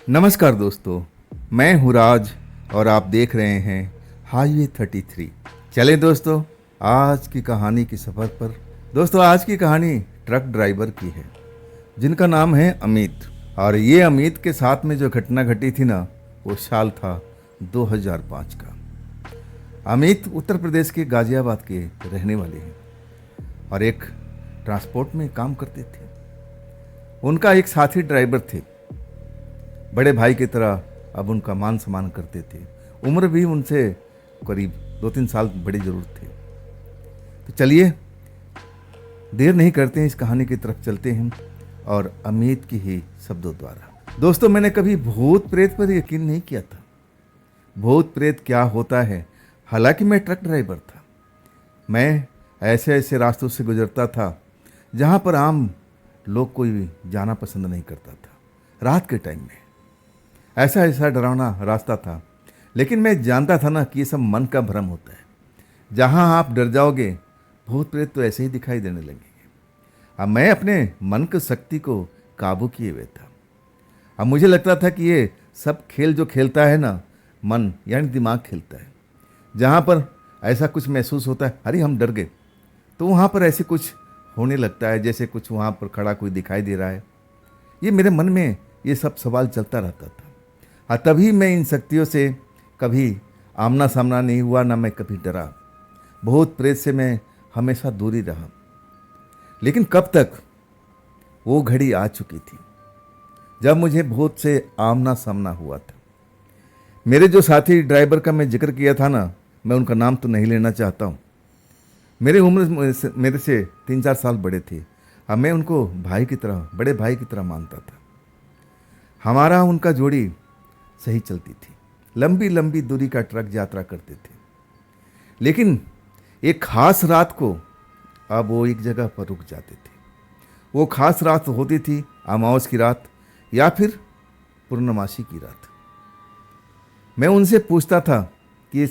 नमस्कार दोस्तों, मैं हूँ राज और आप देख रहे हैं हाईवे 33। चले दोस्तों, आज की कहानी की सफ़र पर। दोस्तों, आज की कहानी ट्रक ड्राइवर की है जिनका नाम है अमित। और ये अमित के साथ में जो घटना घटी थी ना, वो साल था 2005 का। अमित उत्तर प्रदेश के गाजियाबाद के रहने वाले हैं और एक ट्रांसपोर्ट में काम करते थे। उनका एक साथी ड्राइवर थे, बड़े भाई की तरह अब उनका मान सम्मान करते थे। उम्र भी उनसे करीब 2-3 साल बड़े जरूर थे। तो चलिए, देर नहीं करते हैं, इस कहानी की तरफ चलते हैं और अमित की ही शब्दों द्वारा। दोस्तों, मैंने कभी भूत प्रेत पर यकीन नहीं किया था। भूत प्रेत क्या होता है, हालांकि मैं ट्रक ड्राइवर था। मैं ऐसे ऐसे रास्तों से गुजरता था जहाँ पर आम लोग कोई भी जाना पसंद नहीं करता था। रात के टाइम में ऐसा ऐसा डरावना रास्ता था, लेकिन मैं जानता था ना कि ये सब मन का भ्रम होता है। जहाँ आप डर जाओगे, भूत प्रेत तो ऐसे ही दिखाई देने लगेंगे। अब मैं अपने मन की शक्ति को काबू किए हुए था। अब मुझे लगता था कि ये सब खेल जो खेलता है ना, मन यानी दिमाग खेलता है। जहाँ पर ऐसा कुछ महसूस होता है, अरे हम डर गए, तो वहाँ पर ऐसे कुछ होने लगता है जैसे कुछ वहाँ पर खड़ा कोई दिखाई दे रहा है। ये मेरे मन में ये सब सवाल चलता रहता था। हाँ, तभी मैं इन शक्तियों से कभी आमना सामना नहीं हुआ, ना मैं कभी डरा। भूत प्रेत से मैं हमेशा दूरी रहा। लेकिन कब तक, वो घड़ी आ चुकी थी जब मुझे भूत से आमना सामना हुआ था। मेरे जो साथी ड्राइवर का मैं जिक्र किया था ना, मैं उनका नाम तो नहीं लेना चाहता हूँ। मेरे उम्र मेरे से 3-4 साल बड़े थे। अब मैं उनको भाई की तरह, बड़े भाई की तरह मानता था। हमारा उनका जोड़ी सही चलती थी। लंबी लंबी दूरी का ट्रक यात्रा करते थे। लेकिन एक खास रात को अब वो एक जगह पर रुक जाते थे। वो खास रात होती थी अमावस की रात या फिर पूर्णमासी की रात। मैं उनसे पूछता था कि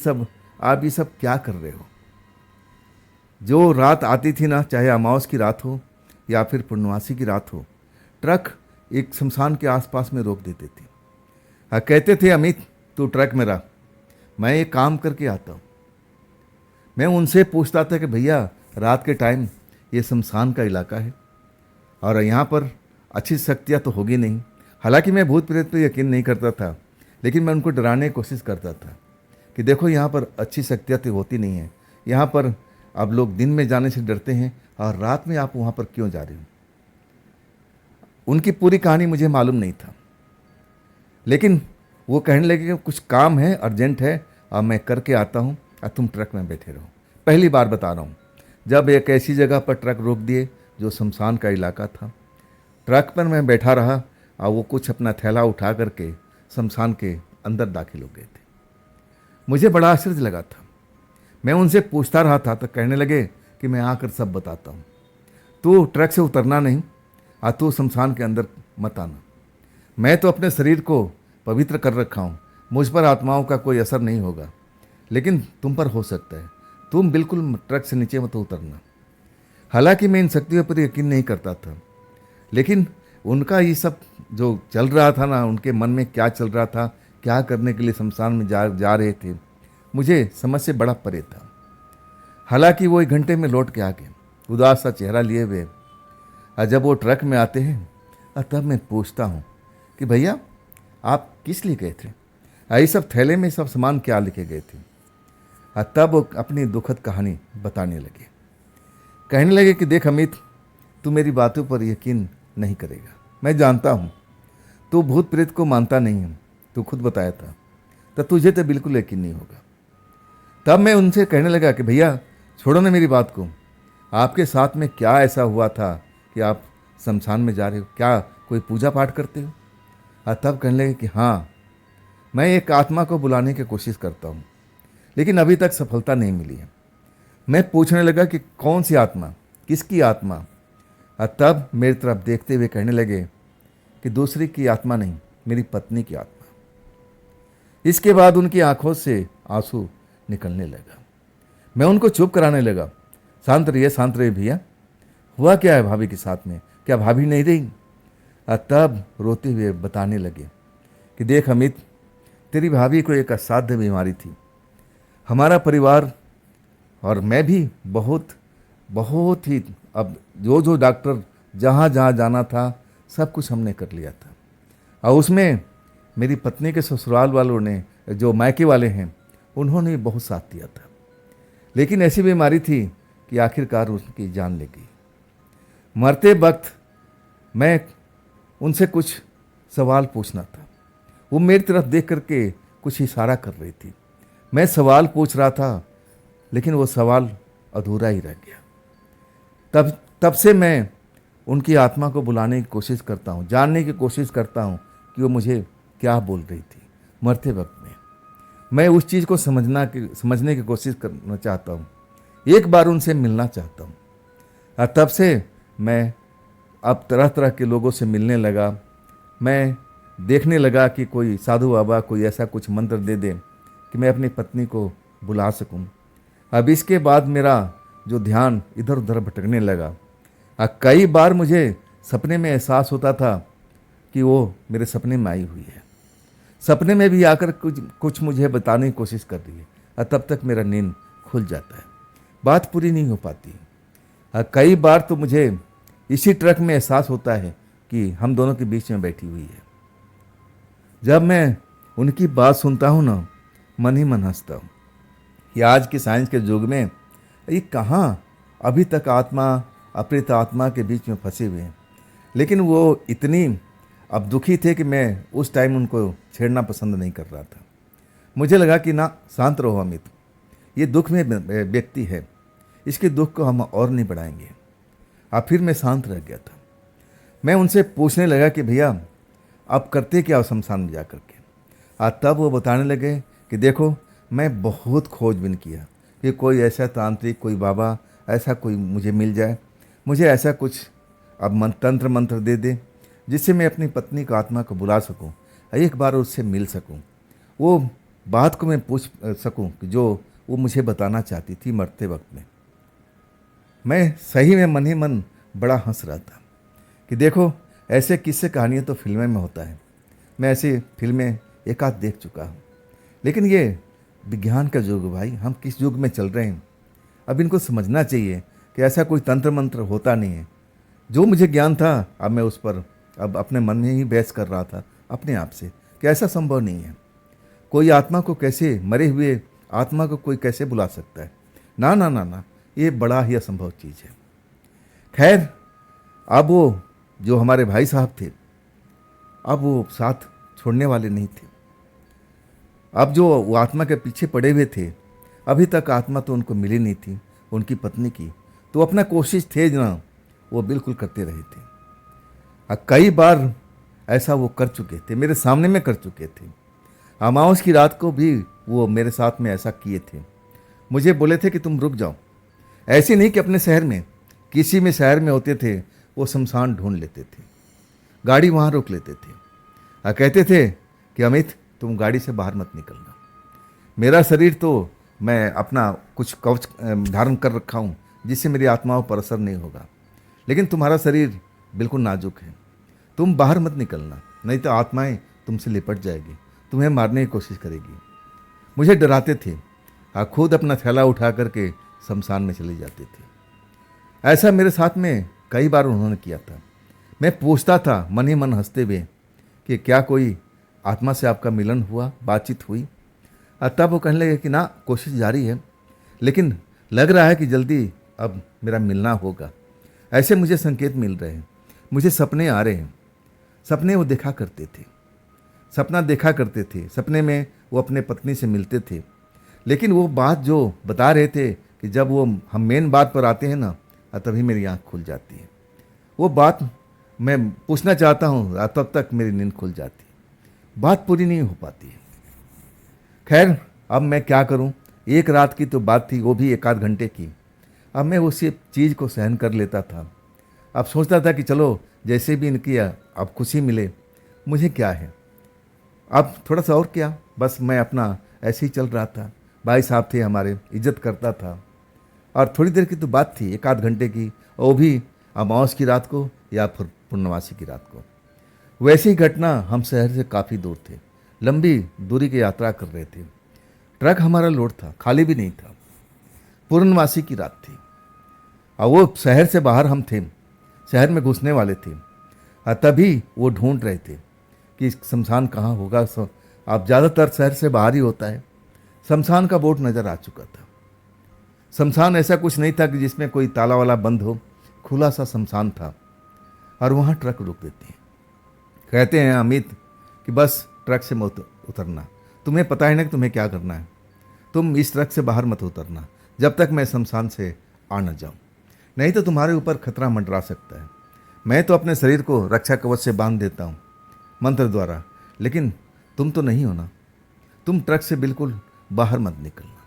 आप ये सब क्या कर रहे हो। जो रात आती थी ना, चाहे अमावस की रात हो या फिर पूर्णमासी की रात हो, ट्रक एक शमशान के आसपास में रोक देते थे। हाँ, कहते थे, अमित तू ट्रक में रह, मैं ये काम करके आता हूँ। मैं उनसे पूछता था कि भैया, रात के टाइम ये शमशान का इलाका है और यहाँ पर अच्छी शक्तियाँ तो होगी नहीं। हालांकि मैं भूत प्रेत पर यकीन नहीं करता था, लेकिन मैं उनको डराने की कोशिश करता था कि देखो, यहाँ पर अच्छी शक्तियाँ तो होती नहीं हैं। यहाँ पर अब लोग दिन में जाने से डरते हैं और रात में आप वहाँ पर क्यों जा रहे हो। उनकी पूरी कहानी मुझे मालूम नहीं था, लेकिन वो कहने लगे कि कुछ काम है, अर्जेंट है और मैं करके आता हूँ और तुम ट्रक में बैठे रहो। पहली बार बता रहा हूँ, जब एक ऐसी जगह पर ट्रक रोक दिए जो शमशान का इलाका था। ट्रक पर मैं बैठा रहा और वो कुछ अपना थैला उठा करके शमशान के अंदर दाखिल हो गए थे। मुझे बड़ा आश्चर्य लगा था। मैं उनसे पूछता रहा था तो कहने लगे कि मैं आकर सब बताता हूँ, तू ट्रक से उतरना नहीं और तू शमशान के अंदर मत आना। मैं तो अपने शरीर को पवित्र कर रखा हूँ, मुझ पर आत्माओं का कोई असर नहीं होगा, लेकिन तुम पर हो सकता है। तुम बिल्कुल ट्रक से नीचे मत उतरना। हालांकि मैं इन शक्तियों पर यकीन नहीं करता था, लेकिन उनका ये सब जो चल रहा था ना, उनके मन में क्या चल रहा था, क्या करने के लिए शमशान में जा रहे थे, मुझे समझ से बड़ा परे था। हालांकि वो 1 घंटे में लौट के आ गए, उदास सा चेहरा लिए हुए। और जब वो ट्रक में आते हैं और तब मैं पूछता हूँ कि भैया, आप किस लिए गए थे, ये सब थैले में सब सामान क्या लेके गए थे। और तब वो अपनी दुखद कहानी बताने लगे। कहने लगे कि देख अमित, तू मेरी बातों पर यकीन नहीं करेगा, मैं जानता हूँ तू भूत प्रेत को मानता नहीं है, तू खुद बताया था, तो तुझे तो बिल्कुल यकीन नहीं होगा। तब मैं उनसे कहने लगा कि भैया छोड़ो ना मेरी बात को, आपके साथ में क्या ऐसा हुआ था कि आप शमशान में जा रहे हो, क्या कोई पूजा पाठ करते हो। और तब कहने लगे कि हाँ, मैं एक आत्मा को बुलाने की कोशिश करता हूँ, लेकिन अभी तक सफलता नहीं मिली है। मैं पूछने लगा कि कौन सी आत्मा, किसकी आत्मा। और तब मेरी तरफ देखते हुए कहने लगे कि दूसरी की आत्मा नहीं, मेरी पत्नी की आत्मा। इसके बाद उनकी आंखों से आंसू निकलने लगा। मैं उनको चुप कराने लगा, शांत रहिए भैया, हुआ क्या है भाभी के साथ में, क्या भाभी नहीं रही। और तब रोते हुए बताने लगे कि देख अमित, तेरी भाभी को एक असाध्य बीमारी थी। हमारा परिवार और मैं भी बहुत बहुत ही, अब जो जो डॉक्टर जहाँ जहाँ जाना था सब कुछ हमने कर लिया था। और उसमें मेरी पत्नी के ससुराल वालों ने, जो मायके वाले हैं, उन्होंने भी बहुत साथ दिया था। लेकिन ऐसी बीमारी थी कि आखिरकार उसकी जान ले गई। मरते वक्त मैं उनसे कुछ सवाल पूछना था। वो मेरी तरफ देख करके कुछ इशारा कर रही थी। मैं सवाल पूछ रहा था, लेकिन वो सवाल अधूरा ही रह गया। तब से मैं उनकी आत्मा को बुलाने की कोशिश करता हूँ, जानने की कोशिश करता हूँ कि वो मुझे क्या बोल रही थी मरते वक्त में। मैं उस चीज़ को समझने की कोशिश करना चाहता हूँ, एक बार उनसे मिलना चाहता हूँ। और तब से मैं अब तरह तरह के लोगों से मिलने लगा। मैं देखने लगा कि कोई साधु बाबा कोई ऐसा कुछ मंत्र दे दे कि मैं अपनी पत्नी को बुला सकूं। अब इसके बाद मेरा जो ध्यान इधर उधर भटकने लगा। कई बार मुझे सपने में एहसास होता था कि वो मेरे सपने में आई हुई है, सपने में भी आकर कुछ मुझे बताने की कोशिश कर रही है। और तब तक मेरा नींद खुल जाता है, बात पूरी नहीं हो पाती। कई बार तो मुझे इसी ट्रक में एहसास होता है कि हम दोनों के बीच में बैठी हुई है। जब मैं उनकी बात सुनता हूँ ना, मन ही मन हंसता हूँ कि आज के साइंस के युग में ये कहाँ अभी तक आत्मा अप्रेत आत्मा के बीच में फंसे हुए हैं। लेकिन वो इतनी अब दुखी थे कि मैं उस टाइम उनको छेड़ना पसंद नहीं कर रहा था। मुझे लगा कि ना, शांत रहो अमित, ये दुख में व्यक्ति है, इसके दुख को हम और नहीं बढ़ाएंगे। अब फिर मैं शांत रह गया था। मैं उनसे पूछने लगा कि भैया आप करते क्या शमशान में जा कर के। तब वो बताने लगे कि देखो, मैं बहुत खोजबीन किया कि कोई ऐसा तांत्रिक, कोई बाबा ऐसा कोई मुझे मिल जाए, मुझे ऐसा कुछ अब तंत्र मंत्र दे दे जिससे मैं अपनी पत्नी को, आत्मा को बुला सकूं, एक बार उससे मिल सकूं, वो बात को मैं पूछ सकूं कि जो वो मुझे बताना चाहती थी मरते वक्त में। मैं सही में मन ही मन बड़ा हंस रहा था कि देखो, ऐसे किस्से कहानियाँ तो फिल्में में होता है, मैं ऐसी फिल्में एक आध देख चुका हूँ। लेकिन ये विज्ञान का युग है भाई, हम किस युग में चल रहे हैं। अब इनको समझना चाहिए कि ऐसा कोई तंत्र मंत्र होता नहीं है। जो मुझे ज्ञान था, अब मैं उस पर अब अपने मन में ही बहस कर रहा था अपने आप से कि ऐसा संभव नहीं है। कोई आत्मा को कैसे, मरे हुए आत्मा को कोई कैसे बुला सकता है? ना ना ना ना, ये बड़ा ही असंभव चीज़ है। खैर, अब वो जो हमारे भाई साहब थे, अब वो साथ छोड़ने वाले नहीं थे। अब जो वो आत्मा के पीछे पड़े हुए थे, अभी तक आत्मा तो उनको मिली नहीं थी, उनकी पत्नी की, तो अपना कोशिश थे ना, वो बिल्कुल करते रहे थे। कई बार ऐसा वो कर चुके थे, मेरे सामने में कर चुके थे। अमावस की रात को भी वो मेरे साथ में ऐसा किए थे। मुझे बोले थे कि तुम रुक जाओ। ऐसे नहीं कि अपने शहर में, किसी में शहर में होते थे, वो शमशान ढूंढ लेते थे, गाड़ी वहाँ रोक लेते थे। कहते थे कि अमित, तुम गाड़ी से बाहर मत निकलना। मेरा शरीर तो मैं अपना कुछ कवच धारण कर रखा हूँ जिससे मेरी आत्माओं पर असर नहीं होगा, लेकिन तुम्हारा शरीर बिल्कुल नाजुक है, तुम बाहर मत निकलना, नहीं तो आत्माएं तुमसे लिपट जाएगी, तुम्हें मारने की कोशिश करेगी। मुझे डराते थे, खुद अपना थैला उठा करके शमशान में चले जाते थे। ऐसा मेरे साथ में कई बार उन्होंने किया था। मैं पूछता था मन ही मन हंसते हुए कि क्या कोई आत्मा से आपका मिलन हुआ, बातचीत हुई? तब वो कहने लगे कि ना, कोशिश जारी है, लेकिन लग रहा है कि जल्दी अब मेरा मिलना होगा। ऐसे मुझे संकेत मिल रहे हैं, मुझे सपने आ रहे हैं। सपने वो देखा करते थे, सपना देखा करते थे, सपने में वो अपने पत्नी से मिलते थे। लेकिन वो बात जो बता रहे थे कि जब वो हम मेन बात पर आते हैं ना, तभी मेरी आँख खुल जाती है। वो बात मैं पूछना चाहता हूँ, तब तक मेरी नींद खुल जाती है, बात पूरी नहीं हो पाती है। खैर, अब मैं क्या करूँ, एक रात की तो बात थी, वो भी एक आध घंटे की। अब मैं उसी चीज़ को सहन कर लेता था। अब सोचता था कि चलो जैसे भी इनकी अब खुशी मिले, मुझे क्या है, अब थोड़ा सा और क्या, बस मैं अपना ऐसे ही चल रहा था। भाई साहब थे हमारे, इज्जत करता था। और थोड़ी देर की तो बात थी, एक आध घंटे की, और वो भी अमावस की रात को या फिर पूर्णमासी की रात को। वैसी घटना हम शहर से काफ़ी दूर थे, लंबी दूरी की यात्रा कर रहे थे। ट्रक हमारा लोड था, खाली भी नहीं था। पूर्णमासी की रात थी और वो शहर से बाहर हम थे, शहर में घुसने वाले थे। और तभी वो ढूंढ रहे थे कि शमशान कहाँ होगा। अब ज़्यादातर शहर से बाहर ही होता है। शमशान का बोर्ड नज़र आ चुका था। शमशान ऐसा कुछ नहीं था कि जिसमें कोई ताला वाला बंद हो, खुला सा शमशान था। और वहाँ ट्रक रुक देते हैं। कहते हैं अमित कि बस ट्रक से मत उतरना, तुम्हें पता है ना कि तुम्हें क्या करना है। तुम इस ट्रक से बाहर मत उतरना जब तक मैं शमशान से आ न जाऊँ, नहीं तो तुम्हारे ऊपर खतरा मंडरा सकता है। मैं तो अपने शरीर को रक्षा कवच से बांध देता हूँ मंत्र द्वारा, लेकिन तुम तो नहीं हो ना। तुम ट्रक से बिल्कुल बाहर मत निकलना।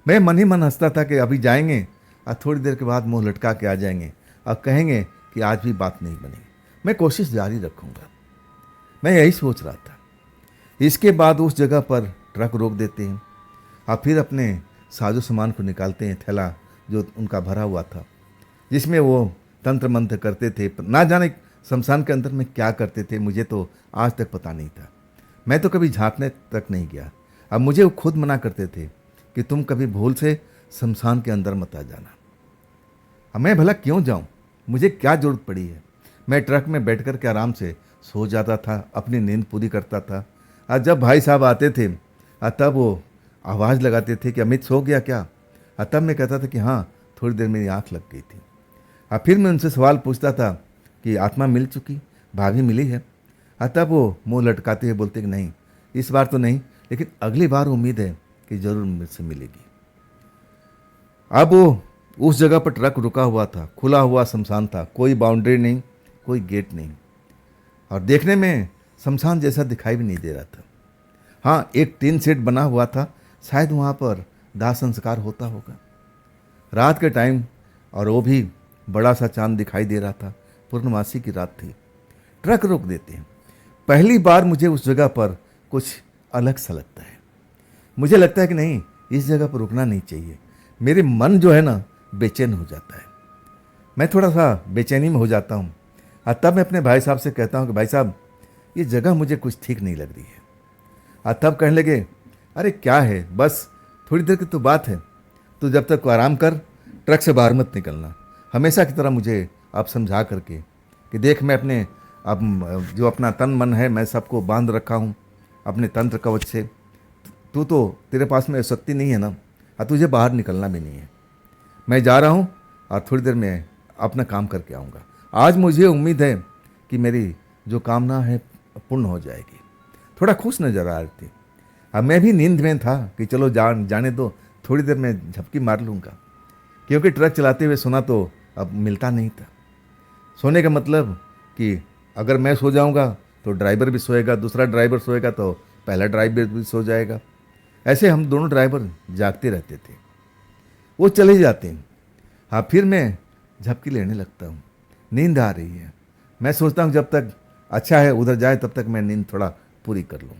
मैं मन ही मन हंसता था कि अभी जाएंगे और थोड़ी देर के बाद मुंह लटका के आ जाएंगे और कहेंगे कि आज भी बात नहीं बनी। मैं कोशिश जारी रखूँगा, मैं यही सोच रहा था। इसके बाद उस जगह पर ट्रक रोक देते हैं और फिर अपने साजो सामान को निकालते हैं। थैला जो उनका भरा हुआ था, जिसमें वो तंत्र मंत्र करते थे। ना जाने शमशान के अंदर में क्या करते थे, मुझे तो आज तक पता नहीं था। मैं तो कभी झांकने तक नहीं गया। अब मुझे वो खुद मना करते थे कि तुम कभी भूल से शमशान के अंदर मत आ जाना। अब मैं भला क्यों जाऊं, मुझे क्या जरूरत पड़ी है। मैं ट्रक में बैठ कर के आराम से सो जाता था, अपनी नींद पूरी करता था। और जब भाई साहब आते थे तब वो आवाज़ लगाते थे कि अमित सो गया क्या। तब मैं कहता था कि हाँ, थोड़ी देर मेरी आँख लग गई थी। और फिर मैं उनसे सवाल पूछता था कि आत्मा मिल चुकी, भाभी मिली है। तब वो मुंह लटकाते हुए बोलते कि नहीं, इस बार तो नहीं, लेकिन अगली बार उम्मीद है कि ज़रूर मुझसे मिलेगी। अब वो उस जगह पर ट्रक रुका हुआ था, खुला हुआ शमशान था, कोई बाउंड्री नहीं, कोई गेट नहीं, और देखने में शमशान जैसा दिखाई भी नहीं दे रहा था। हाँ, एक टीन सेट बना हुआ था, शायद वहाँ पर दाह संस्कार होता होगा। रात के टाइम, और वो भी बड़ा सा चांद दिखाई दे रहा था। पूर्णमासी की रात थी। ट्रक रोक देते हैं। पहली बार मुझे उस जगह पर कुछ अलग सा लगता है। मुझे लगता है कि नहीं, इस जगह पर रुकना नहीं चाहिए। मेरे मन जो है ना, बेचैन हो जाता है। मैं थोड़ा सा बेचैनी में हो जाता हूँ। और तब मैं अपने भाई साहब से कहता हूँ कि भाई साहब, ये जगह मुझे कुछ ठीक नहीं लग रही है। और तब कहने लगे, अरे क्या है, बस थोड़ी देर की तो बात है, तो जब तक आराम कर, ट्रक से बाहर मत निकलना। हमेशा की तरह मुझे अब समझा करके कि देख, मैं अपने अब जो अपना तन मन है, मैं सबको बांध रखा हूँ अपने तंत्र कवच से। तू तो, तेरे पास में शक्ति नहीं है ना, और तुझे बाहर निकलना भी नहीं है। मैं जा रहा हूँ और थोड़ी देर में अपना काम करके आऊँगा। आज मुझे उम्मीद है कि मेरी जो कामना है पूर्ण हो जाएगी। थोड़ा खुश नज़र आ रही थी। अब मैं भी नींद में था कि चलो जाने दो, थोड़ी देर में झपकी मार लूँगा, क्योंकि ट्रक चलाते हुए सोना तो अब मिलता नहीं था। सोने का मतलब कि अगर मैं सो जाऊंगा तो ड्राइवर भी सोएगा, दूसरा ड्राइवर सोएगा तो पहला ड्राइवर भी सो जाएगा। ऐसे हम दोनों ड्राइवर जागते रहते थे। वो चले जाते हैं। हाँ, फिर मैं झपकी लेने लगता हूँ। नींद आ रही है। मैं सोचता हूँ जब तक अच्छा है उधर जाए, तब तक मैं नींद थोड़ा पूरी कर लूँ।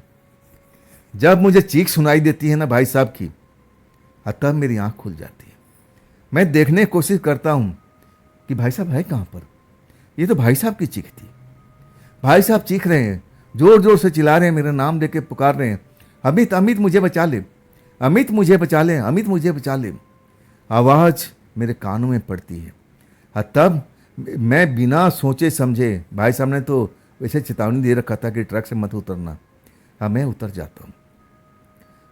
जब मुझे चीख सुनाई देती है ना भाई साहब की, तब मेरी आँख खुल जाती है। मैं देखने की कोशिश करता हूँ कि भाई साहब है कहाँ पर। ये तो भाई साहब की चीख थी। भाई साहब चीख रहे हैं, जोर जोर से चिल्ला रहे हैं, मेरा नाम लेके पुकार रहे हैं, अमित, अमित मुझे बचा ले, अमित मुझे बचा ले, अमित मुझे बचा ले। आवाज़ मेरे कानों में पड़ती है। तब मैं बिना सोचे समझे, भाई साहब ने तो वैसे चेतावनी दे रखा था कि ट्रक से मत उतरना, मैं उतर जाता हूँ।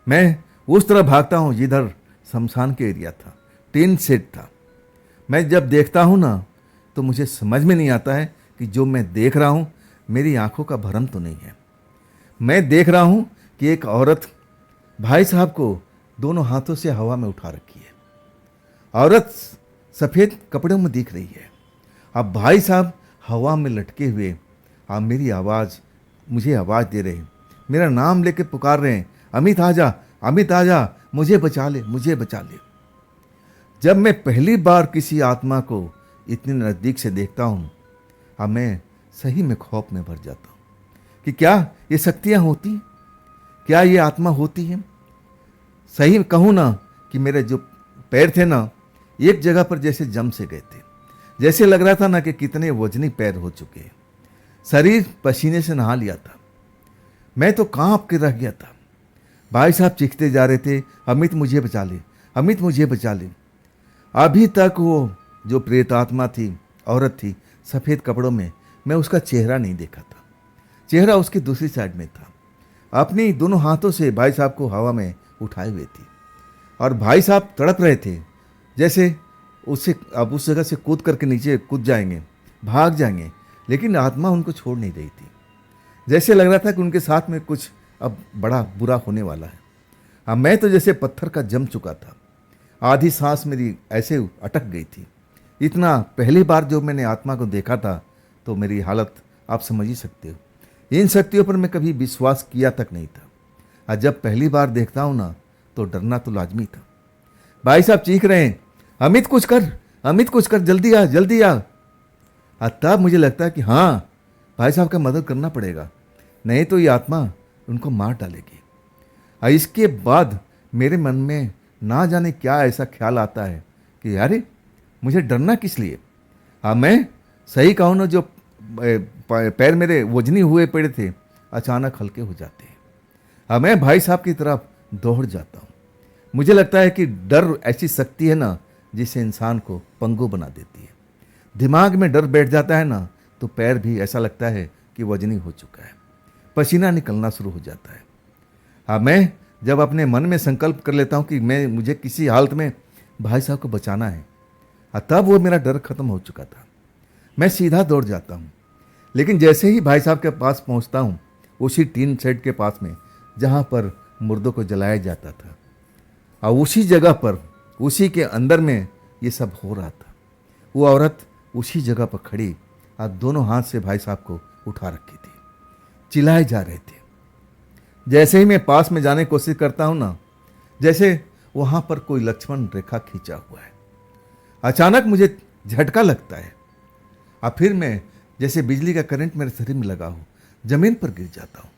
मैं उस तरह भागता हूँ जिधर शमशान के एरिया था, टीन सेट था। मैं जब देखता हूँ ना, तो मुझे समझ में नहीं आता है कि जो मैं देख रहा हूँ मेरी आंखों का भ्रम तो नहीं है। मैं देख रहा हूँ कि एक औरत भाई साहब को दोनों हाथों से हवा में उठा रखी है। औरत सफ़ेद कपड़ों में दिख रही है। अब भाई साहब हवा में लटके हुए, अब मुझे आवाज़ दे रहे हैं, मेरा नाम लेके पुकार रहे हैं, अमित आजा, अमित आजा, मुझे बचा ले, मुझे बचा ले। जब मैं पहली बार किसी आत्मा को इतने नज़दीक से देखता हूँ, अब मैं सही में खौफ में भर जाता हूँ कि क्या ये शक्तियाँ होती हैं, क्या ये आत्मा होती है। सही कहूँ ना कि मेरे जो पैर थे ना, एक जगह पर जैसे जम से गए थे। जैसे लग रहा था ना कि कितने वजनी पैर हो चुके हैं। शरीर पसीने से नहा लिया था। मैं तो कांप के रह गया था। भाई साहब चीखते जा रहे थे, अमित मुझे बचा ले, अमित मुझे बचा ले। अभी तक वो जो प्रेतात्मा थी, औरत थी सफ़ेद कपड़ों में, मैं उसका चेहरा नहीं देखा था। चेहरा उसकी दूसरी साइड में था। अपनी दोनों हाथों से भाई साहब को हवा में उठाए हुए थी और भाई साहब तड़प रहे थे, जैसे उससे अब उस जगह से कूद करके नीचे कूद जाएंगे, भाग जाएंगे, लेकिन आत्मा उनको छोड़ नहीं रही थी। जैसे लग रहा था कि उनके साथ में कुछ अब बड़ा बुरा होने वाला है। अब मैं तो जैसे पत्थर का जम चुका था। आधी सांस मेरी ऐसे अटक गई थी। इतना पहली बार जो मैंने आत्मा को देखा था तो मेरी हालत आप समझ ही सकते हो। इन शक्तियों पर मैं कभी विश्वास किया तक नहीं था, और जब पहली बार देखता हूँ ना तो डरना तो लाजमी था। भाई साहब चीख रहे हैं, अमित कुछ कर, अमित कुछ कर, जल्दी आ, जल्दी आ। और तब मुझे लगता है कि हाँ, भाई साहब का मदद करना पड़ेगा, नहीं तो ये आत्मा उनको मार डालेगी। और इसके बाद मेरे मन में ना जाने क्या ऐसा ख्याल आता है कि अरे मुझे डरना किस लिए। हाँ, मैं सही कहूँ ना, जो पैर मेरे वजनी हुए पड़े थे अचानक हल्के हो जाते हैं। हाँ, मैं भाई साहब की तरफ दौड़ जाता हूँ। मुझे लगता है कि डर ऐसी शक्ति है ना जिसे इंसान को पंगु बना देती है। दिमाग में डर बैठ जाता है ना तो पैर भी ऐसा लगता है कि वजनी हो चुका है, पसीना निकलना शुरू हो जाता है। हाँ, मैं जब अपने मन में संकल्प कर लेता हूँ कि मुझे किसी हालत में भाई साहब को बचाना है, तब वो मेरा डर खत्म हो चुका था। मैं सीधा दौड़ जाता हूँ, लेकिन जैसे ही भाई साहब के पास पहुँचता हूँ, उसी टीन शेड के पास में जहाँ पर मुर्दों को जलाया जाता था, और उसी जगह पर, उसी के अंदर में ये सब हो रहा था। वो औरत उसी जगह पर खड़ी और दोनों हाथ से भाई साहब को उठा रखी थी, चिल्लाए जा रहे थे। जैसे ही मैं पास में जाने की कोशिश करता हूँ ना, जैसे वहाँ पर कोई लक्ष्मण रेखा खींचा हुआ है। अचानक मुझे झटका लगता है और फिर मैं जैसे बिजली का करंट मेरे शरीर में लगा हो, जमीन पर गिर जाता हूँ।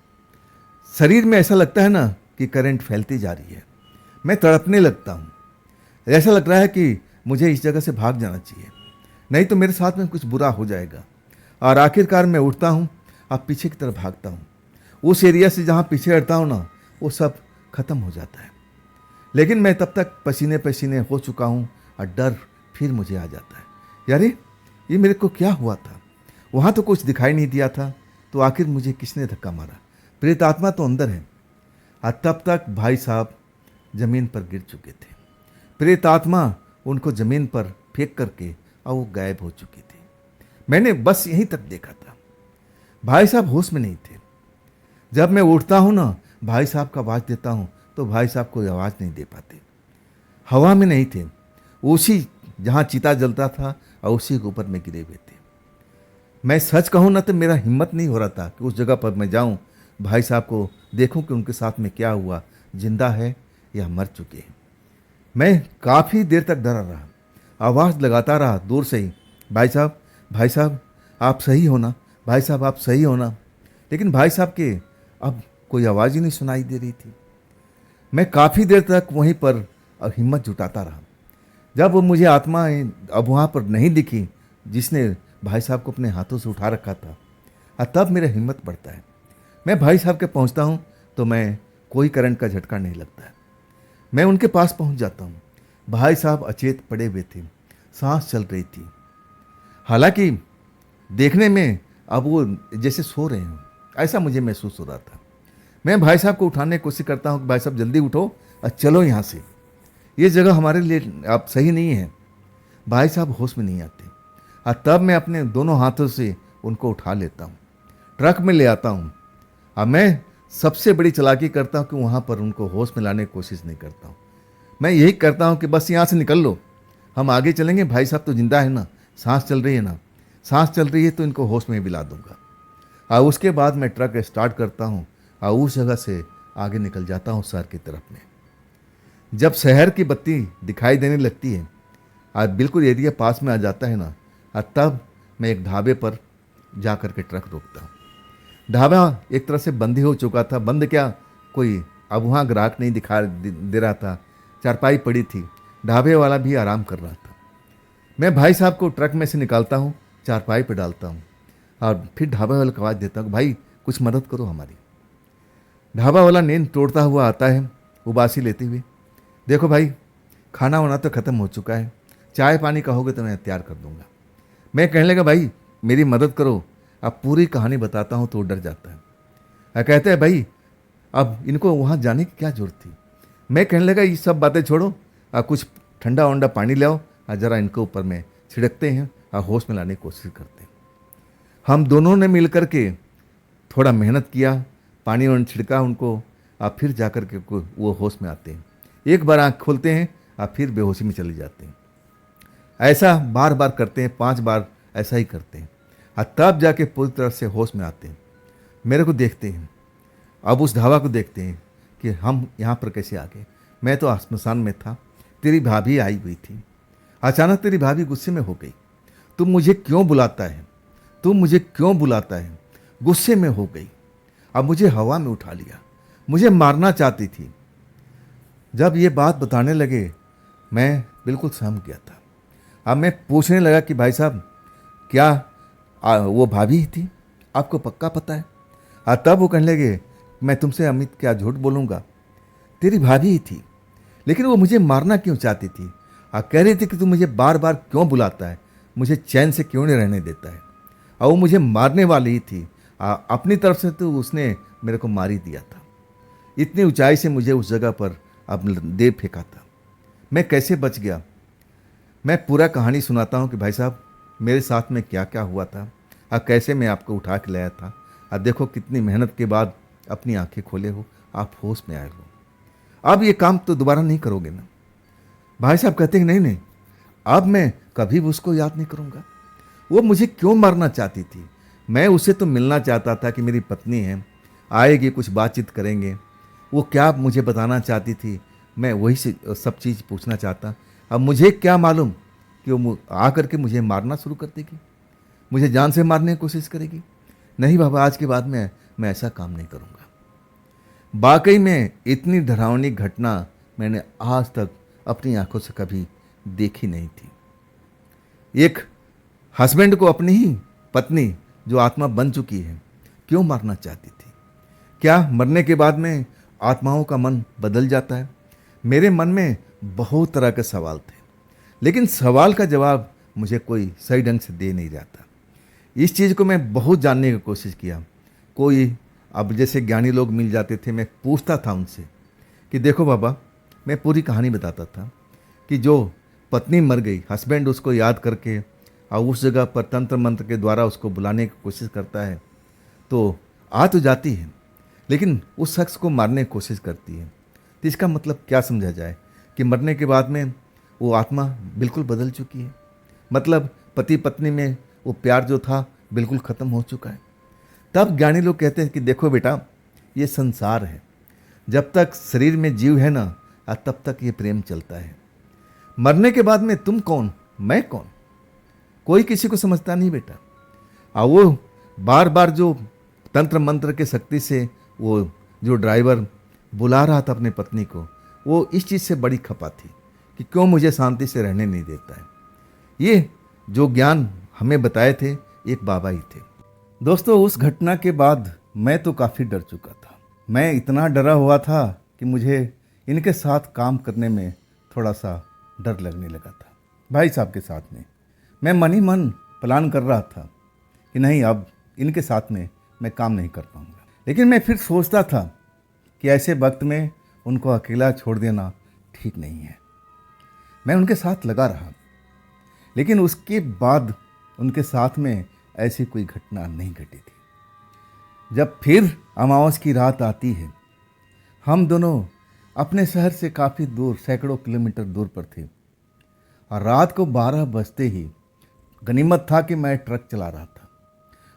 शरीर में ऐसा लगता है ना कि करंट फैलती जा रही है। मैं तड़पने लगता हूँ। ऐसा लग रहा है कि मुझे इस जगह से भाग जाना चाहिए, नहीं तो मेरे साथ में कुछ बुरा हो जाएगा। और आखिरकार मैं उठता हूँ और पीछे की तरफ भागता हूँ। उस एरिया से जहाँ पीछे हटता हूँ ना, वो सब खत्म हो जाता है। लेकिन मैं तब तक पसीने पसीने हो चुका हूँ और डर फिर मुझे आ जाता है। यारे, ये मेरे को क्या हुआ था? वहाँ तो कुछ दिखाई नहीं दिया था, तो आखिर मुझे किसने धक्का मारा? प्रेत आत्मा तो अंदर है। और तब तक भाई साहब जमीन पर गिर चुके थे। प्रेत आत्मा उनको जमीन पर फेंक करके और वो गायब हो चुकी थी। मैंने बस यहीं तक देखा था। भाई साहब होश में नहीं थे। जब मैं उठता हूँ ना, भाई साहब का आवाज़ देता हूँ तो भाई साहब कोई आवाज़ नहीं दे पाते। हवा में नहीं थे, उसी जहाँ चिता जलता था और उसी के ऊपर में गिरे हुए थे। मैं सच कहूँ ना तो मेरा हिम्मत नहीं हो रहा था कि उस जगह पर मैं जाऊँ, भाई साहब को देखूँ कि उनके साथ में क्या हुआ, जिंदा है या मर चुके हैं। मैं काफ़ी देर तक डरा रहा, आवाज़ लगाता रहा दूर से ही, भाई साहब, भाई साहब आप सही हो ना, भाई साहब आप सही हो ना। लेकिन भाई साहब के अब कोई आवाज़ ही नहीं सुनाई दे रही थी। मैं काफ़ी देर तक वहीं पर हिम्मत जुटाता रहा। जब वो मुझे आत्मा अब वहाँ पर नहीं दिखी जिसने भाई साहब को अपने हाथों से उठा रखा था, और तब मेरा हिम्मत बढ़ता है। मैं भाई साहब के पहुँचता हूँ तो मैं कोई करंट का झटका नहीं लगता है। मैं उनके पास पहुँच जाता हूँ। भाई साहब अचेत पड़े हुए थे, सांस चल रही थी। हालांकि देखने में अब वो जैसे सो रहे हों, ऐसा मुझे महसूस हो रहा था। मैं भाई साहब को उठाने की कोशिश करता हूँ कि भाई साहब जल्दी उठो और चलो यहाँ से, ये जगह हमारे लिए अब सही नहीं है। भाई साहब होश में नहीं आते, और तब मैं अपने दोनों हाथों से उनको उठा लेता हूँ, ट्रक में ले आता हूँ। और मैं सबसे बड़ी चालाकी करता हूँ कि वहाँ पर उनको होश में लाने की कोशिश नहीं करता हूँ। मैं यही करता हूँ कि बस यहाँ से निकल लो, हम आगे चलेंगे, भाई साहब तो जिंदा है ना, सांस चल रही है ना, सांस चल रही है तो इनको होश में भी ला दूंगा। और उसके बाद मैं ट्रक स्टार्ट करता हूँ और उस जगह से आगे निकल जाता हूँ शहर की तरफ में। जब शहर की बत्ती दिखाई देने लगती है और बिल्कुल एरिया पास में आ जाता है ना, और तब मैं एक ढाबे पर जा कर के ट्रक रोकता हूँ। ढाबा एक तरह से बंद ही हो चुका था। बंद क्या, कोई अब वहाँ ग्राहक नहीं दिखा दे रहा था। चारपाई पड़ी थी, ढाबे वाला भी आराम कर रहा था। मैं भाई साहब को ट्रक में से निकालता हूँ, चारपाई पर डालता हूँ और फिर ढाबे वाले को आवाज़ देता हूँ, भाई कुछ मदद करो हमारी। ढाबा वाला नींद तोड़ता हुआ आता है उबासी लेते हुए। देखो भाई, खाना वाना तो ख़त्म हो चुका है, चाय पानी कहोगे तो मैं तैयार कर दूंगा। मैं कहने लगा भाई मेरी मदद करो, अब पूरी कहानी बताता हूँ तो डर जाता है। कहते हैं भाई अब इनको वहाँ जाने की क्या जरूरत थी। मैं कहने लगा ये सब बातें छोड़ो, कुछ ठंडा वंडा पानी ले आओ, ज़रा इनको ऊपर में छिड़कते हैं और होश में लाने की कोशिश करते हैं। हम दोनों ने मिल कर के थोड़ा मेहनत किया, पानी वानी छिड़का उनको, और फिर जा कर के वो होश में आते हैं। एक बार आँख खोलते हैं और फिर बेहोशी में चले जाते हैं। ऐसा बार बार करते हैं, 5 बार ऐसा ही करते हैं, और तब जाके पूरी तरह से होश में आते हैं। मेरे को देखते हैं, अब उस ढाबा को देखते हैं कि हम यहाँ पर कैसे आ गए। मैं तो आसमसान में था, तेरी भाभी आई हुई थी। अचानक तेरी भाभी गुस्से में हो गई, तुम मुझे क्यों बुलाता है, तुम मुझे क्यों बुलाता है, गुस्से में हो गई। अब मुझे हवा में उठा लिया, मुझे मारना चाहती थी। जब ये बात बताने लगे मैं बिल्कुल सहम गया था। अब मैं पूछने लगा कि भाई साहब क्या वो भाभी ही थी, आपको पक्का पता है? तब वो कहने लगे मैं तुमसे अमित क्या झूठ बोलूँगा, तेरी भाभी ही थी, लेकिन वो मुझे मारना क्यों चाहती थी। कह रही थी कि तू मुझे बार बार क्यों बुलाता है, मुझे चैन से क्यों नहीं रहने देता है, और वो मुझे मारने वाली ही थी। अपनी तरफ से तो उसने मेरे को मार ही दिया था। इतनी ऊंचाई से मुझे उस जगह पर अब दे फेंका था, मैं कैसे बच गया। मैं पूरा कहानी सुनाता हूँ कि भाई साहब मेरे साथ में क्या क्या हुआ था और कैसे मैं आपको उठा के लाया था। अब देखो कितनी मेहनत के बाद अपनी आंखें खोले हो, आप होश में आए हो। अब ये काम तो दोबारा नहीं करोगे ना? भाई साहब कहते हैं नहीं नहीं, अब मैं कभी भी उसको याद नहीं करूँगा। वो मुझे क्यों मारना चाहती थी, मैं उसे तो मिलना चाहता था कि मेरी पत्नी है, आएगी, कुछ बातचीत करेंगे। वो क्या मुझे बताना चाहती थी, मैं वही से सब चीज़ पूछना चाहता। अब मुझे क्या मालूम कि वो आकर के मुझे मारना शुरू कर देगी, मुझे जान से मारने की कोशिश करेगी। नहीं बाबा, आज के बाद में मैं ऐसा काम नहीं करूँगा। वाकई में इतनी डरावनी घटना मैंने आज तक अपनी आंखों से कभी देखी नहीं थी। एक हस्बैंड को अपनी ही पत्नी जो आत्मा बन चुकी है क्यों मारना चाहती थी? क्या मरने के बाद में आत्माओं का मन बदल जाता है? मेरे मन में बहुत तरह के सवाल थे, लेकिन सवाल का जवाब मुझे कोई सही ढंग से दे नहीं जाता। इस चीज़ को मैं बहुत जानने की कोशिश किया। कोई अब जैसे ज्ञानी लोग मिल जाते थे, मैं पूछता था उनसे कि देखो बाबा, मैं पूरी कहानी बताता था कि जो पत्नी मर गई, हस्बैंड उसको याद करके और उस जगह पर तंत्र मंत्र के द्वारा उसको बुलाने की कोशिश करता है, तो आ तो जाती है लेकिन उस शख्स को मारने की कोशिश करती है। तो इसका मतलब क्या समझा जाए कि मरने के बाद में वो आत्मा बिल्कुल बदल चुकी है, मतलब पति पत्नी में वो प्यार जो था बिल्कुल ख़त्म हो चुका है। तब ज्ञानी लोग कहते हैं कि देखो बेटा, ये संसार है, जब तक शरीर में जीव है ना तब तक ये प्रेम चलता है। मरने के बाद में तुम कौन, मैं कौन, कोई किसी को समझता नहीं बेटा। वो बार बार जो तंत्र मंत्र के शक्ति से वो जो ड्राइवर बुला रहा था अपनी पत्नी को, वो इस चीज़ से बड़ी खपा थी कि क्यों मुझे शांति से रहने नहीं देता है। ये जो ज्ञान हमें बताए थे एक बाबा ही थे। दोस्तों, उस घटना के बाद मैं तो काफ़ी डर चुका था। मैं इतना डरा हुआ था कि मुझे इनके साथ काम करने में थोड़ा सा डर लगने लगा था। भाई साहब के साथ में मैं मन ही मन प्लान कर रहा था कि नहीं, अब इनके साथ में मैं काम नहीं कर पाऊँगा। लेकिन मैं फिर सोचता था कि ऐसे वक्त में उनको अकेला छोड़ देना ठीक नहीं है। मैं उनके साथ लगा रहा, लेकिन उसके बाद उनके साथ में ऐसी कोई घटना नहीं घटी थी। जब फिर अमावस की रात आती है, हम दोनों अपने शहर से काफ़ी दूर, सैकड़ों किलोमीटर दूर पर थे, और रात को 12 बजते ही गनीमत था कि मैं ट्रक चला रहा था।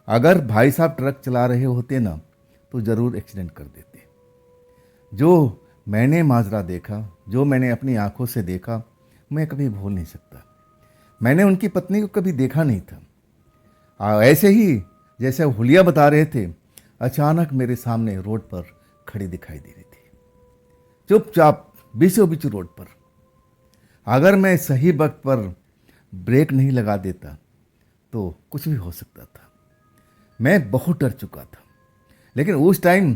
अगर भाई साहब ट्रक चला रहे होते ना तो ज़रूर एक्सीडेंट कर देते। जो मैंने माजरा देखा, जो मैंने अपनी आंखों से देखा, मैं कभी भूल नहीं सकता। मैंने उनकी पत्नी को कभी देखा नहीं था। ऐसे ही जैसे हुलिया बता रहे थे, अचानक मेरे सामने रोड पर खड़ी दिखाई दे रही थी, चुपचाप बीचों बीच रोड पर। अगर मैं सही वक्त पर ब्रेक नहीं लगा देता तो कुछ भी हो सकता था। मैं बहुत डर चुका था, लेकिन उस टाइम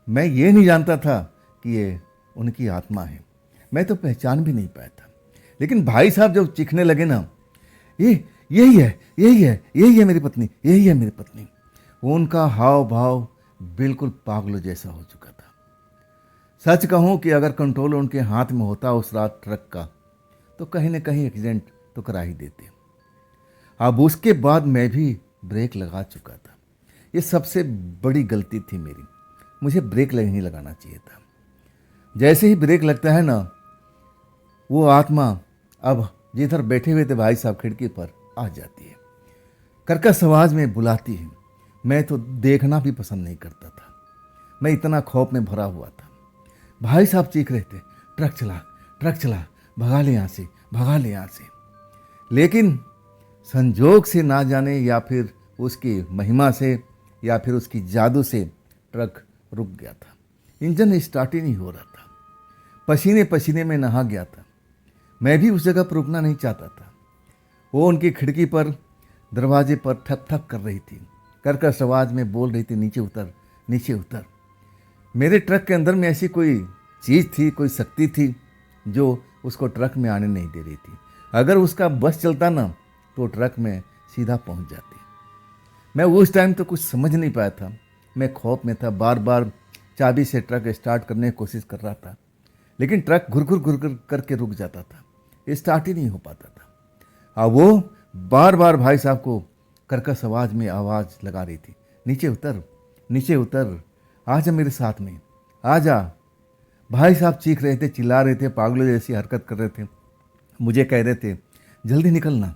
मैं ये नहीं जानता था कि ये उनकी आत्मा है, मैं तो पहचान भी नहीं पाया था। लेकिन भाई साहब जब चीखने लगे ना, ये यही है, यही है, यही है मेरी पत्नी, यही है मेरी पत्नी, वो उनका हाव भाव बिल्कुल पागलों जैसा हो चुका था। सच कहूँ कि अगर कंट्रोल उनके हाथ में होता उस रात ट्रक का, तो कहीं ना कहीं एक्सीडेंट तो करा ही देते। अब उसके बाद मैं भी ब्रेक लगा चुका था। ये सबसे बड़ी गलती थी मेरी, मुझे ब्रेक नहीं लगाना चाहिए था। जैसे ही ब्रेक लगता है ना, वो आत्मा अब जिधर बैठे हुए थे भाई साहब खिड़की पर आ जाती है, कर्कश आवाज में बुलाती है। मैं तो देखना भी पसंद नहीं करता था, मैं इतना खौफ में भरा हुआ था। भाई साहब चीख रहे थे, ट्रक चला, ट्रक चला, भगा ले यहाँ से, भगा ले यहाँ से। लेकिन संजोग से ना जाने या फिर उसकी महिमा से या फिर उसकी जादू से ट्रक रुक गया था। इंजन स्टार्ट ही नहीं हो रहा था, पसीने पसीने में नहा गया था। मैं भी उस जगह पर रुकना नहीं चाहता था। वो उनकी खिड़की पर दरवाजे पर ठक ठक कर रही थी, कर्कश आवाज में बोल रही थी, नीचे उतर, नीचे उतर। मेरे ट्रक के अंदर में ऐसी कोई चीज़ थी, कोई शक्ति थी जो उसको ट्रक में आने नहीं दे रही थी। अगर उसका बस चलता ना तो ट्रक में सीधा पहुंच जाती। मैं उस टाइम तो कुछ समझ नहीं पाया था, मैं खौफ में था। बार बार चाबी से ट्रक स्टार्ट करने की कोशिश कर रहा था, लेकिन ट्रक घुर घुर घुर घुर करके रुक जाता था, स्टार्ट ही नहीं हो पाता था। अब वो बार बार भाई साहब को कर्कश आवाज में आवाज़ लगा रही थी, नीचे उतर, नीचे उतर, आ जा मेरे साथ में, आ जा। भाई साहब चीख रहे थे, चिल्ला रहे थे, पागलों जैसी हरकत कर रहे थे। मुझे कह रहे थे, जल्दी निकलना,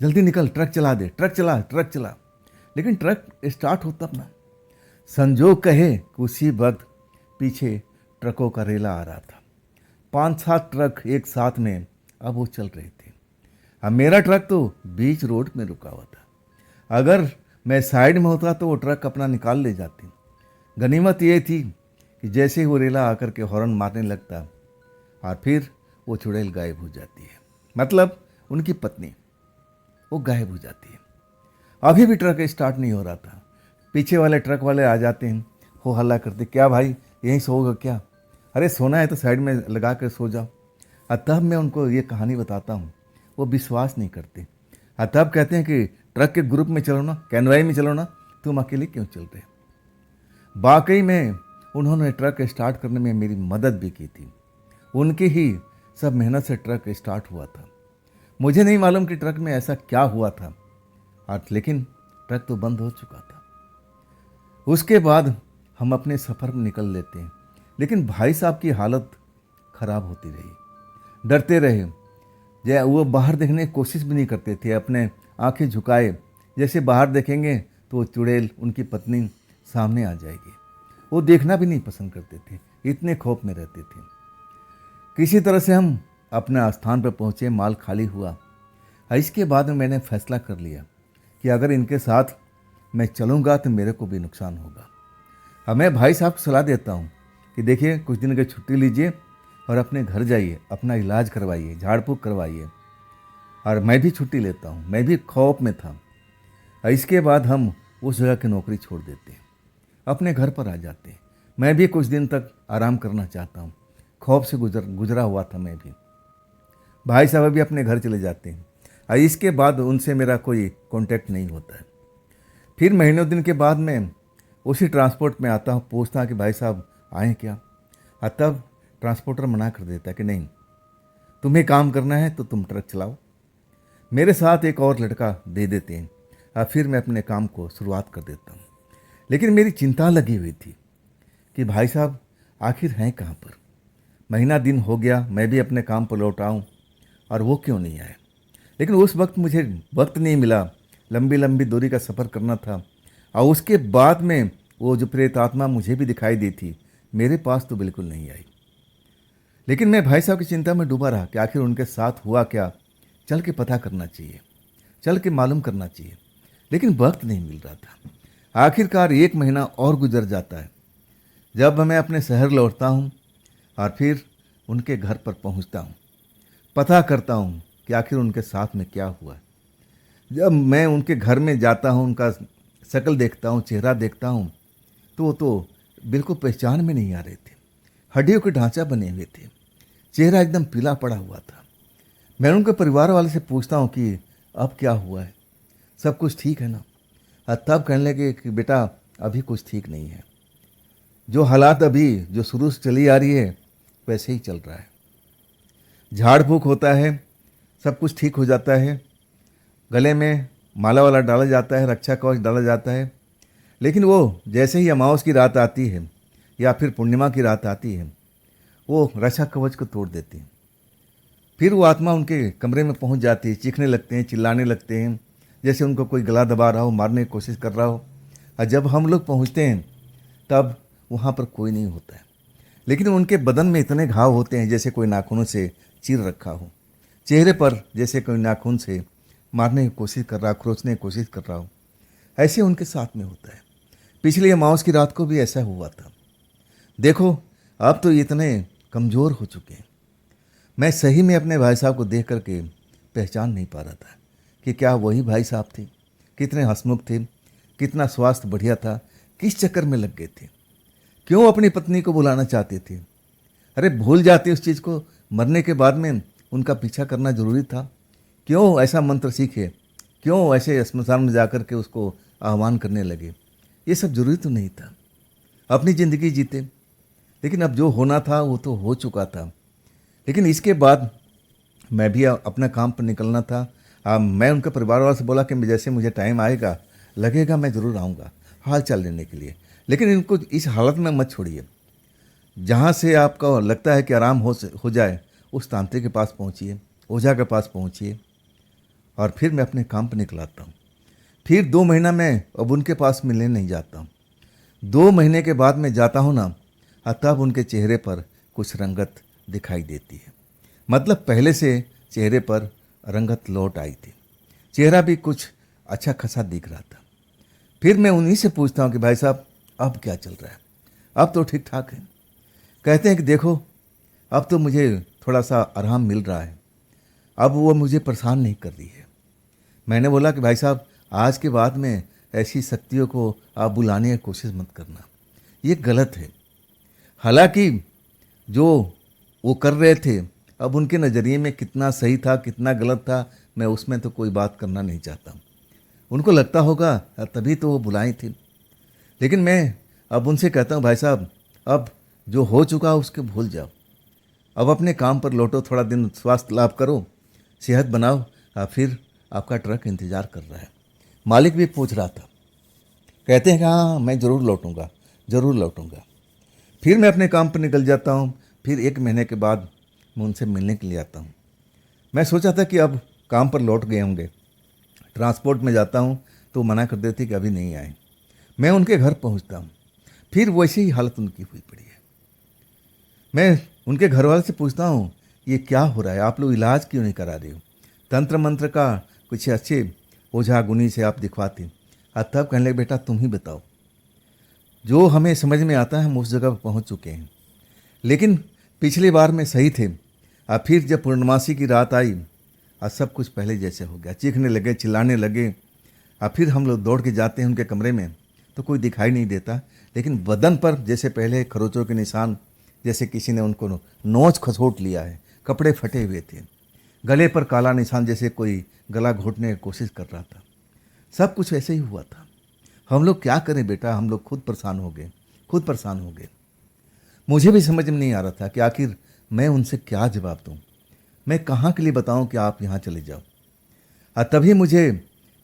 जल्दी निकल, ट्रक चला दे, ट्रक चला, ट्रक चला। लेकिन ट्रक स्टार्ट होता ना। संजोग कहे कि उसी वक्त पीछे ट्रकों का रेला आ रहा था। 5-7 ट्रक एक साथ में अब वो चल रहे थे। अब मेरा ट्रक तो बीच रोड में रुका हुआ था। अगर मैं साइड में होता तो वो ट्रक अपना निकाल ले जाती। गनीमत ये थी कि जैसे ही वो रेला आकर के हॉर्न मारने लगता और फिर वो चुड़ैल गायब हो जाती है, मतलब उनकी पत्नी वो गायब हो जाती है। अभी भी ट्रक स्टार्ट नहीं हो रहा था। पीछे वाले ट्रक वाले आ जाते हैं, हो हल्ला करते, क्या भाई यहीं सोओगे क्या? अरे सोना है तो साइड में लगा कर सो जाओ। तब मैं उनको ये कहानी बताता हूँ, वो विश्वास नहीं करते। तब कहते हैं कि ट्रक के ग्रुप में चलो ना, कैनवाई में चलो ना, तुम अकेले क्यों चल रहे? वाकई में उन्होंने ट्रक स्टार्ट करने में मेरी मदद भी की थी। उनकी ही सब मेहनत से ट्रक स्टार्ट हुआ था। मुझे नहीं मालूम कि ट्रक में ऐसा क्या हुआ था, और लेकिन ट्रक तो बंद हो चुका था। उसके बाद हम अपने सफ़र में निकल लेते हैं, लेकिन भाई साहब की हालत खराब होती रही। डरते रहे, जय वो बाहर देखने की कोशिश भी नहीं करते थे, अपने आंखें झुकाए, जैसे बाहर देखेंगे तो वो चुड़ैल उनकी पत्नी सामने आ जाएगी। वो देखना भी नहीं पसंद करते थे, इतने खौफ में रहते थे। किसी तरह से हम अपने स्थान पर पहुँचे, माल खाली हुआ। इसके बाद में मैंने फैसला कर लिया कि अगर इनके साथ मैं चलूँगा तो मेरे को भी नुकसान होगा। अब मैं भाई साहब को सलाह देता हूँ कि देखिए कुछ दिन की छुट्टी लीजिए और अपने घर जाइए, अपना इलाज करवाइए, झाड़ फूँक करवाइए। और मैं भी छुट्टी लेता हूँ, मैं भी खौफ में था। इसके बाद हम उस जगह की नौकरी छोड़ देते हैं, अपने घर पर आ जाते हैं। मैं भी कुछ दिन तक आराम करना चाहता हूँ, खौफ से गुजरा हुआ था मैं भी। भाई साहब भी अपने घर चले जाते हैं, और इसके बाद उनसे मेरा कोई कांटेक्ट नहीं होता है। फिर महीनों दिन के बाद मैं उसी ट्रांसपोर्ट में आता हूँ, पूछता हूँ कि भाई साहब आए क्या? और तब ट्रांसपोर्टर मना कर देता है कि नहीं, तुम्हें काम करना है तो तुम ट्रक चलाओ। मेरे साथ एक और लड़का दे देते हैं, और फिर मैं अपने काम को शुरुआत कर देता हूँ। लेकिन मेरी चिंता लगी हुई थी कि भाई साहब आखिर हैं कहाँ पर? महीना दिन हो गया, मैं भी अपने काम पर लौट आऊँ और वो क्यों नहीं आए? लेकिन उस वक्त मुझे वक्त नहीं मिला, लंबी लंबी दूरी का सफ़र करना था। और उसके बाद में वो जो प्रेत आत्मा मुझे भी दिखाई दी थी, मेरे पास तो बिल्कुल नहीं आई। लेकिन मैं भाई साहब की चिंता में डूबा रहा कि आखिर उनके साथ हुआ क्या, चल के पता करना चाहिए, चल के मालूम करना चाहिए। लेकिन वक्त नहीं मिल रहा था। आखिरकार 1 महीना और गुजर जाता है। जब मैं अपने शहर लौटता हूँ और फिर उनके घर पर पहुँचता हूँ, पता करता हूँ कि आखिर उनके साथ में क्या हुआ। जब मैं उनके घर में जाता हूँ, उनका शक्ल देखता हूँ, चेहरा देखता हूँ, तो वो तो बिल्कुल पहचान में नहीं आ रहे थे। हड्डियों के ढांचा बने हुए थे। चेहरा एकदम पीला पड़ा हुआ था। मैं उनके परिवार वाले से पूछता हूँ कि अब क्या हुआ है, सब कुछ ठीक है ना? तब कहने लगे कि बेटा अभी कुछ ठीक नहीं है। जो हालात अभी जो शुरू से चली आ रही है वैसे ही चल रहा है। झाड़ फूक होता है, सब कुछ ठीक हो जाता है, गले में माला वाला डाला जाता है, रक्षा कवच डाला जाता है, लेकिन वो जैसे ही अमावस की रात आती है या फिर पूर्णिमा की रात आती है, वो रक्षा कवच को तोड़ देती है। फिर वो आत्मा उनके कमरे में पहुंच जाती है, चीखने लगते हैं, चिल्लाने लगते हैं, जैसे उनको कोई गला दबा रहा हो, मारने की कोशिश कर रहा हो। और जब हम लोग पहुंचते हैं तब वहाँ पर कोई नहीं होता है, लेकिन उनके बदन में इतने घाव होते हैं जैसे कोई नाखूनों से चीर रखा हो, चेहरे पर जैसे कोई नाखून से मारने की कोशिश कर रहा, खरोचने की कोशिश कर रहा हो। ऐसे उनके साथ में होता है। पिछली अमावस की रात को भी ऐसा हुआ था। देखो अब तो इतने कमज़ोर हो चुके हैं। मैं सही में अपने भाई साहब को देख करके पहचान नहीं पा रहा था कि क्या वही भाई साहब थे। कितने हंसमुख थे, कितना स्वास्थ्य बढ़िया था, किस चक्कर में लग गए थे, क्यों अपनी पत्नी को बुलाना चाहते थे। अरे भूल जाते उस चीज़ को, मरने के बाद में उनका पीछा करना जरूरी था। क्यों ऐसा मंत्र सीखे, क्यों ऐसे श्मशान में जाकर के उसको आह्वान करने लगे। ये सब जरूरी तो नहीं था। अपनी ज़िंदगी जीते, लेकिन अब जो होना था वो तो हो चुका था। लेकिन इसके बाद मैं भी अपना काम पर निकलना था। मैं उनके परिवार वालों से बोला कि जैसे मुझे टाइम आएगा लगेगा मैं ज़रूर आऊँगा हाल चाल लेने के लिए, लेकिन इनको इस हालत में मत छोड़िए। जहाँ से आपको लगता है कि आराम हो जाए उस तांत्रिक के पास पहुँचिए, ओझा के पास पहुँचिए। और फिर मैं अपने काम पर निकल आता हूँ। फिर 2 महीना मैं अब उनके पास मिलने नहीं जाता हूँ। 2 महीने के बाद मैं जाता हूँ ना, तब उनके चेहरे पर कुछ रंगत दिखाई देती है। मतलब पहले से चेहरे पर रंगत लौट आई थी, चेहरा भी कुछ अच्छा खासा दिख रहा था। फिर मैं उन्हीं से पूछता हूँ कि भाई साहब अब क्या चल रहा है, अब तो ठीक ठाक है। कहते हैं कि देखो अब तो मुझे थोड़ा सा आराम मिल रहा है, अब वो मुझे परेशान नहीं कर रही है। मैंने बोला कि भाई साहब आज के बाद में ऐसी शक्तियों को आप बुलाने की कोशिश मत करना, ये गलत है। हालांकि जो वो कर रहे थे अब उनके नज़रिए में कितना सही था कितना गलत था, मैं उसमें तो कोई बात करना नहीं चाहता। उनको लगता होगा तभी तो वो बुलाई थी। लेकिन मैं अब उनसे कहता हूँ भाई साहब अब जो हो चुका उसके भूल जाओ, अब अपने काम पर लौटो, थोड़ा दिन स्वास्थ्य लाभ करो, सेहत बनाओ, फिर आपका ट्रक इंतज़ार कर रहा है। मालिक भी पूछ रहा था। कहते हैं कि हाँ मैं ज़रूर लौटूंगा, ज़रूर लौटूंगा। फिर मैं अपने काम पर निकल जाता हूँ। फिर 1 महीने के बाद मैं उनसे मिलने के लिए आता हूँ। मैं सोचा था कि अब काम पर लौट गए होंगे, ट्रांसपोर्ट में जाता हूँ तो मना कर देते कि अभी नहीं आए। मैं उनके घर पहुँचता हूँ, फिर वैसे ही हालत उनकी हुई पड़ी है। मैं उनके घर वाले से पूछता हूँ ये क्या हो रहा है, आप लोग इलाज क्यों नहीं करा रहे हो, तंत्र मंत्र का कुछ अच्छे ओझा गुनी से आप दिखवाते। तब कहने लगे बेटा तुम ही बताओ, जो हमें समझ में आता है हम उस जगह पर पहुँच चुके हैं। लेकिन पिछली बार में सही थे, फिर जब पूर्णमासी की रात आई सब कुछ पहले जैसे हो गया, चीखने लगे, चिल्लाने लगे। फिर हम लोग दौड़ के जाते हैं उनके कमरे में तो कोई दिखाई नहीं देता, लेकिन बदन पर जैसे पहले खरोचों के निशान, जैसे किसी ने उनको नोच खसोट लिया है। कपड़े फटे हुए थे, गले पर काला निशान जैसे कोई गला घोटने की कोशिश कर रहा था। सब कुछ ऐसे ही हुआ था। हम लोग क्या करें बेटा, हम लोग खुद परेशान हो गए, खुद परेशान हो गए। मुझे भी समझ में नहीं आ रहा था कि आखिर मैं उनसे क्या जवाब दूं, मैं कहाँ के लिए बताऊं कि आप यहाँ चले जाओ। तभी मुझे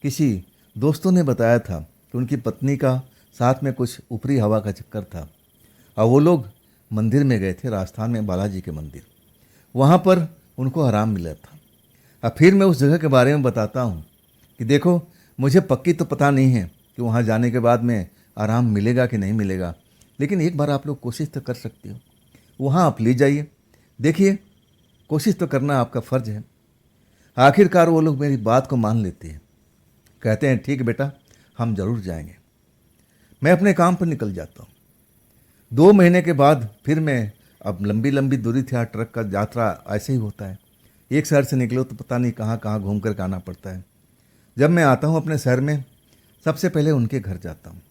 किसी दोस्तों ने बताया था कि उनकी पत्नी का साथ में कुछ ऊपरी हवा का चक्कर था और वो लोग मंदिर में गए थे, राजस्थान में बालाजी के मंदिर, वहाँ पर उनको आराम मिला था। अब फिर मैं उस जगह के बारे में बताता हूँ कि देखो मुझे पक्की तो पता नहीं है कि वहाँ जाने के बाद में आराम मिलेगा कि नहीं मिलेगा, लेकिन एक बार आप लोग कोशिश तो कर सकते हो। वहाँ आप ले जाइए, देखिए, कोशिश तो करना आपका फ़र्ज है। आखिरकार वो लोग मेरी बात को मान लेते हैं, कहते हैं ठीक है बेटा हम ज़रूर जाएंगे। मैं अपने काम पर निकल जाता हूँ। 2 महीने के बाद फिर मैं, अब लंबी लंबी दूरी थी, ट्रक का यात्रा ऐसे ही होता है, एक शहर से निकलो तो पता नहीं कहाँ कहाँ घूम कर आना पड़ता है। जब मैं आता हूँ अपने शहर में सबसे पहले उनके घर जाता हूँ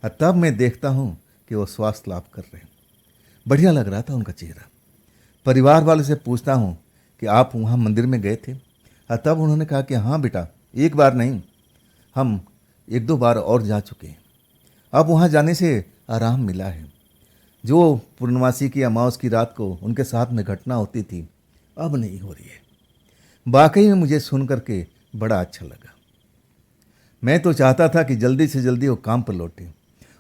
और तब मैं देखता हूँ कि वो स्वास्थ्य लाभ कर रहे हैं। बढ़िया लग रहा था उनका चेहरा। परिवार वालों से पूछता हूँ कि आप वहाँ मंदिर में गए थे? तब उन्होंने कहा कि हाँ बेटा, एक बार नहीं, हम 1-2 बार और जा चुके हैं। अब वहाँ जाने से आराम मिला है। जो पूर्णमासी की अमावस की रात को उनके साथ में घटना होती थी, अब नहीं हो रही है। वाकई में मुझे सुन करके बड़ा अच्छा लगा। मैं तो चाहता था कि जल्दी से जल्दी वो काम पर लौटे,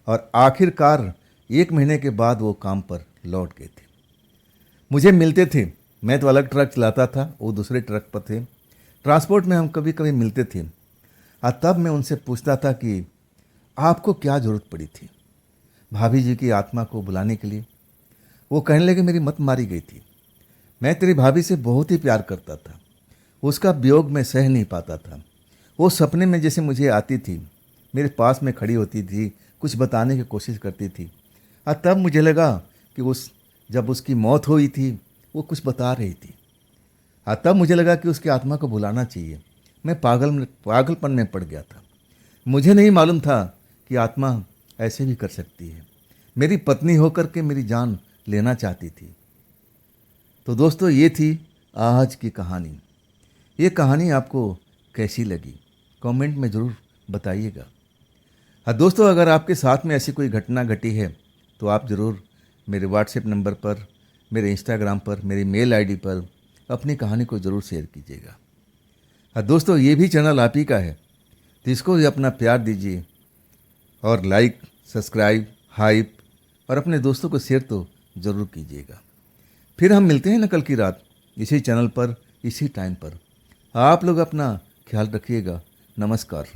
और आखिरकार 1 महीने के बाद वो काम पर लौट गए थे। मुझे मिलते थे, मैं तो अलग ट्रक चलाता था, वो दूसरे ट्रक पर थे। ट्रांसपोर्ट में हम कभी कभी मिलते थे। तब मैं उनसे पूछता था कि आपको क्या ज़रूरत पड़ी थी भाभी जी की आत्मा को बुलाने के लिए? वो कहने लगे मेरी मत मारी गई थी। मैं तेरी भाभी से बहुत ही प्यार करता था, उसका वियोग मैं सह नहीं पाता था। वो सपने में जैसे मुझे आती थी, मेरे पास में खड़ी होती थी, कुछ बताने की कोशिश करती थी। तब मुझे लगा कि जब उसकी मौत हुई थी वो कुछ बता रही थी। तब मुझे लगा कि उसकी आत्मा को बुलाना चाहिए। मैं पागलपन में पड़ गया था। मुझे नहीं मालूम था कि आत्मा ऐसे भी कर सकती है। मेरी पत्नी होकर के मेरी जान लेना चाहती थी। तो दोस्तों, ये थी आज की कहानी। ये कहानी आपको कैसी लगी कमेंट में ज़रूर बताइएगा। हाँ दोस्तों, अगर आपके साथ में ऐसी कोई घटना घटी है तो आप ज़रूर मेरे व्हाट्सएप नंबर पर, मेरे इंस्टाग्राम पर, मेरी मेल आईडी पर अपनी कहानी को ज़रूर शेयर कीजिएगा। हाँ दोस्तों, ये भी चैनल आप ही का है, तो इसको भी अपना प्यार दीजिए, और लाइक, सब्सक्राइब, हाइप और अपने दोस्तों को शेयर तो ज़रूर कीजिएगा। फिर हम मिलते हैं ना कल की रात इसी चैनल पर, इसी टाइम पर। आप लोग अपना ख्याल रखिएगा। नमस्कार।